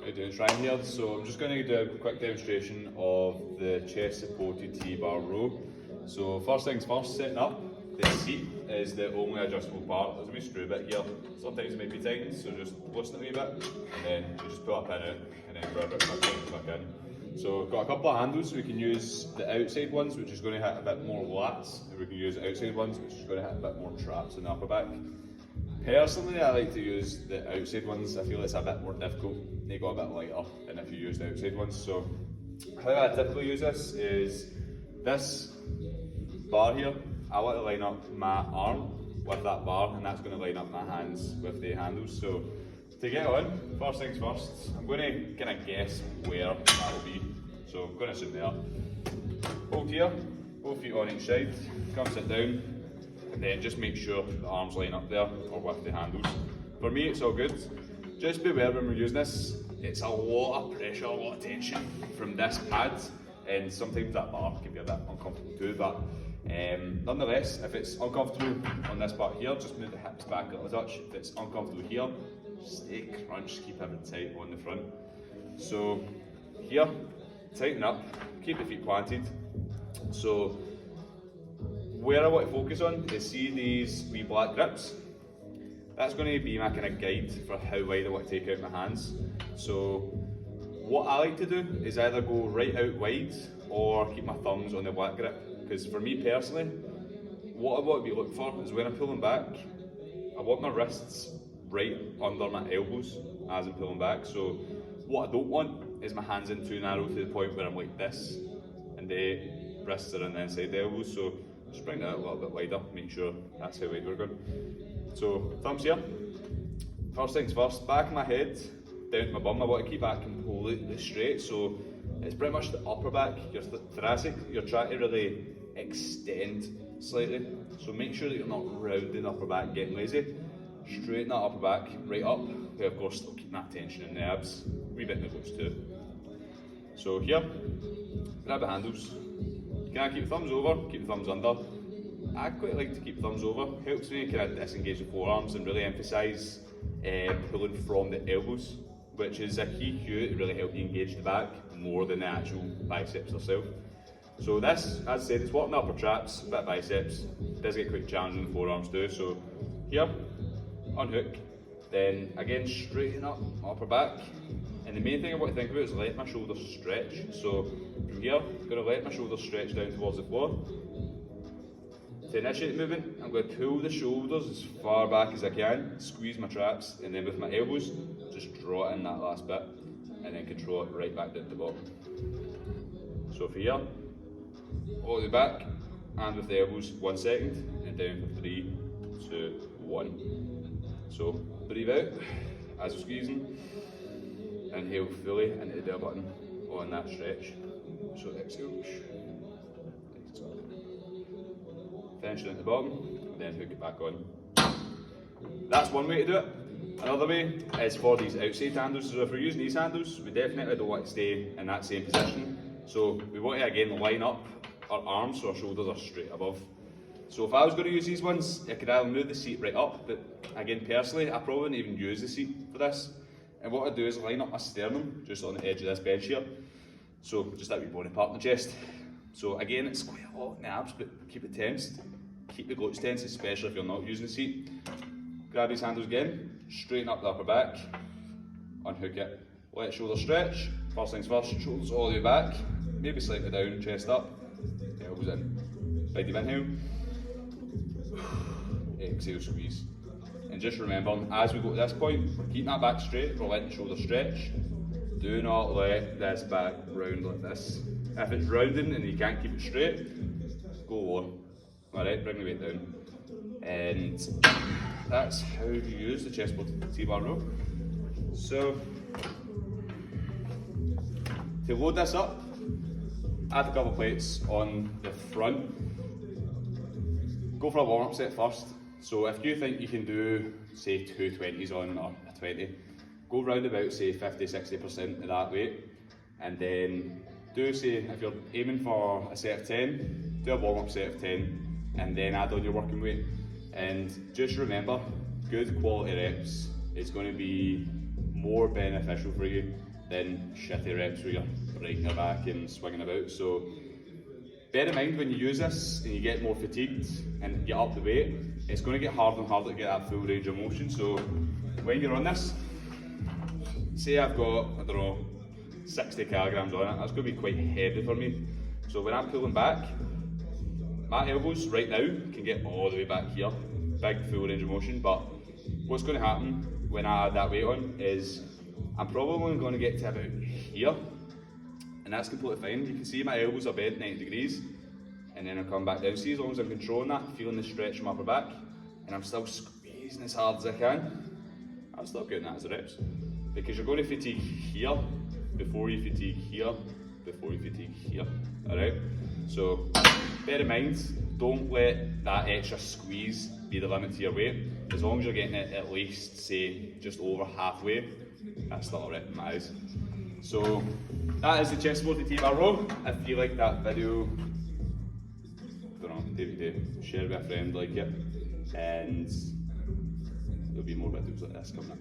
How you doing, Ryan here? So I'm just going to do a quick demonstration of the chest supported T-bar row. So first things first, setting up. The seat is the only adjustable part. There's a wee screw bit here. Sometimes it may be tightened, so just loosen it a wee bit, and then you just pull it in it, and then grab it back in. So got a couple of handles. We can use the outside ones, which is going to hit a bit more lats, and we can use the outside ones, which is going to hit a bit more traps in the upper back. Personally, I like to use the outside ones. I feel it's a bit more difficult. They go a bit lighter than if you use the outside ones. So how I typically use this is this bar here. I want to line up my arm with that bar, and that's going to line up my hands with the handles. So to get on, first things first, I'm going to kind of guess where that will be. So I'm going to assume there. Hold here, both feet on each side, come sit down, and then just make sure the arms line up there or with the handles. For me, it's all good. Just beware when we're using this, it's a lot of pressure, a lot of tension from this pad, and sometimes that bar can be a bit uncomfortable too, but nonetheless, if it's uncomfortable on this part here, just move the hips back a little touch. If it's uncomfortable here, stay crunched, keep everything tight on the front. So here, tighten up, keep the feet planted. So where I want to focus on is see these wee black grips. That's going to be my kind of guide for how wide I want to take out my hands. So what I like to do is either go right out wide or keep my thumbs on the black grip. Because for me personally, what I want to be looking for is when I'm pulling back, I want my wrists right under my elbows as I'm pulling back. So what I don't want is my hands in too narrow to the point where I'm like this, and the wrists are on the inside the elbows. So just bring that a little bit wider, make sure that's how wide we're going. So thumbs here. First things first, back of my head, down to my bum, I want to keep that completely straight. So it's pretty much the upper back, your thoracic, you're trying to really extend slightly. So make sure that you're not rounding upper back, getting lazy. Straighten that upper back right up. Okay, of course, still keep that tension in the abs. Wee bit in the glutes too. So here, grab the handles. You can keep the thumbs over, keep the thumbs under. I quite like to keep thumbs over. Helps me kind of disengage the forearms and really emphasise pulling from the elbows, which is a key cue to really help you engage the back more than the actual biceps themselves. So this, as I said, it's working the upper traps, a bit of biceps. It does get quite challenging in the forearms too. So here, unhook, then again straighten up upper back. And the main thing I want to think about is let my shoulders stretch. So from here, I'm going to let my shoulders stretch down towards the floor. To initiate the movement, I'm going to pull the shoulders as far back as I can, squeeze my traps, and then with my elbows, just draw it in that last bit, and then control it right back down to the bottom. So for here, all the way back, and with the elbows, 1 second, and down for 3, 2, 1. So breathe out as you're squeezing, inhale fully into the belly button on that stretch. So exhale. Finish it at the bottom, and then hook it back on. That's one way to do it. Another way is for these outside handles. So if we're using these handles, we definitely don't want to stay in that same position. So we want to again line up our arms so our shoulders are straight above. So if I was going to use these ones, I could either move the seat right up, but again personally, I probably wouldn't even use the seat for this. And what I do is line up my sternum just on the edge of this bench here. So just that wee bony part in the chest. So again, it's quite a lot in the abs, but keep it tensed. Keep the glutes tense, especially if you're not using the seat. Grab these handles again, straighten up the upper back, unhook it, let shoulders stretch. First things first, shoulders all the way back, maybe slightly down, chest up, elbows in. Big deep inhale, exhale, squeeze. And just remember, as we go to this point, we're keeping that back straight, we're letting the shoulders stretch. Do not let this back round like this. If it's rounding and you can't keep it straight, go lower. Alright, bring the weight down. And that's how you use the chest supported T-bar row. So, to load this up, add a couple of plates on the front. Go for a warm-up set first. So if you think you can do, say, 2 20s on or a 20, go round about, say, 50-60% of that weight. And then do, say, if you're aiming for a set of 10, do a warm-up set of 10. And then add on your working weight. And just remember, good quality reps is going to be more beneficial for you then shitty reps where you're breaking your back and swinging about. So bear in mind when you use this and you get more fatigued and get up the weight, it's going to get harder and harder to get that full range of motion. So when you're on this, say I've got, I don't know, 60 kilograms on it, that's going to be quite heavy for me. So when I'm pulling back, my elbows right now can get all the way back here, big full range of motion, but what's going to happen when I add that weight on is I'm probably only going to get to about here, and that's completely fine. You can see my elbows are bent 90 degrees, and then I'll come back down. See, as long as I'm controlling that, feeling the stretch from upper back, and I'm still squeezing as hard as I can, I'm still getting that as the reps. Because you're going to fatigue here, before you fatigue here, before you fatigue here, alright? So, bear in mind, don't let that extra squeeze be the limit to your weight. As long as you're getting it at least, say, just over halfway, that's still a rep in my eyes. So, that is the chest supported T-bar row. If you like that video, I don't know, day, share it with a friend like it, and there'll be more videos like this coming up.